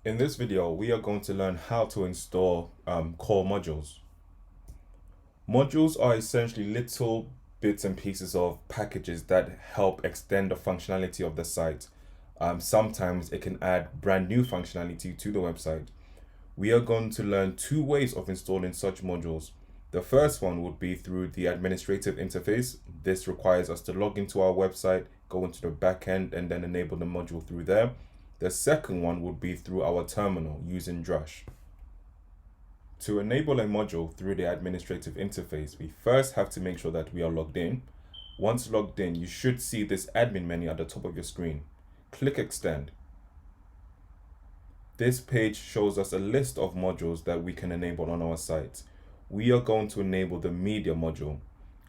In this video, we are going to learn how to install core modules. Modules are essentially little bits and pieces of packages that help extend the functionality of the site. Sometimes it can add brand new functionality to the website. We are going to learn two ways of installing such modules. The first one would be through the administrative interface. This requires us to log into our website, go into the backend, and then enable the module through there. The second one would be through our terminal using Drush. To enable a module through the administrative interface, we first have to make sure that we are logged in. Once logged in, you should see this admin menu at the top of your screen. Click Extend. This page shows us a list of modules that we can enable on our site. We are going to enable the media module.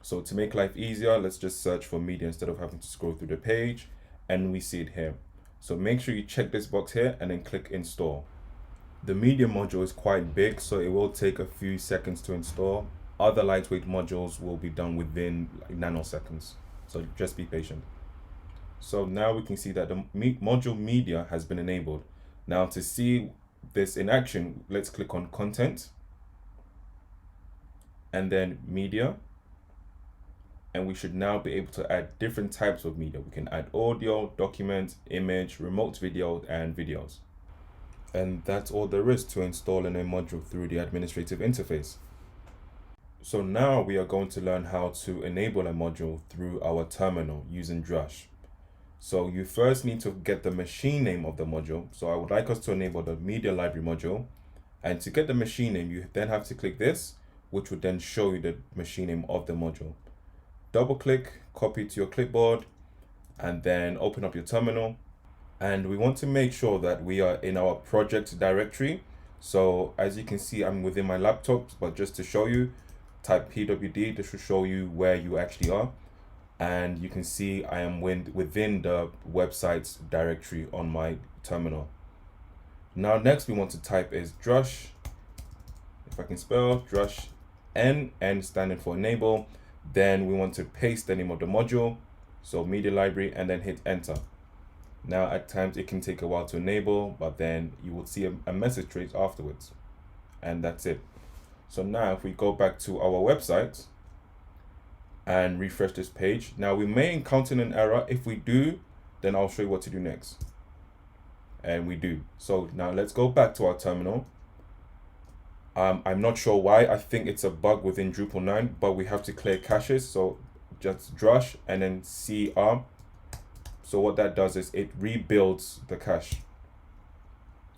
So to make life easier, let's just search for media instead of having to scroll through the page, and we see it here. So make sure you check this box here and then click Install. The media module is quite big, so it will take a few seconds to install. Other lightweight modules will be done within nanoseconds, so just be patient. So now we can see that the module media has been enabled. Now to see this in action, let's click on Content and then Media. And we should now be able to add different types of media. We can add audio, document, image, remote video, and videos. And that's all there is to installing a module through the administrative interface. So now we are going to learn how to enable a module through our terminal using Drush. So you first need to get the machine name of the module. So I would like us to enable the media library module. And to get the machine name, you then have to click this, which would then show you the machine name of the module. Double click, copy to your clipboard, and then open up your terminal. And we want to make sure that we are in our project directory. So as you can see, I'm within my laptop, but just to show you, type pwd. This will show you where you actually are. And you can see I am within the website's directory on my terminal. Now next we want to type is Drush, if I can spell, Drush, N standing for enable. Then we want to paste the name of the module, so media library, and then hit enter. Now at times it can take a while to enable, but then you will see a message trace afterwards, and that's it. So now if we go back to our website and refresh this page, now we may encounter an error. If we do, then I'll show you what to do next. And we do. So now let's go back to our terminal. I'm not sure why. I think it's a bug within Drupal 9, but we have to clear caches. So just Drush and then CR. So what that does is it rebuilds the cache.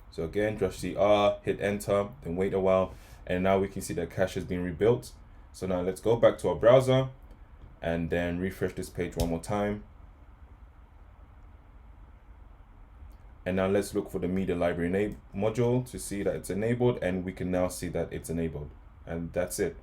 So again, Drush CR, hit enter, then wait a while. And now we can see the cache has been rebuilt. So now let's go back to our browser and then refresh this page one more time. And now let's look for the media library module to see that it's enabled, and we can now see that it's enabled. And that's it.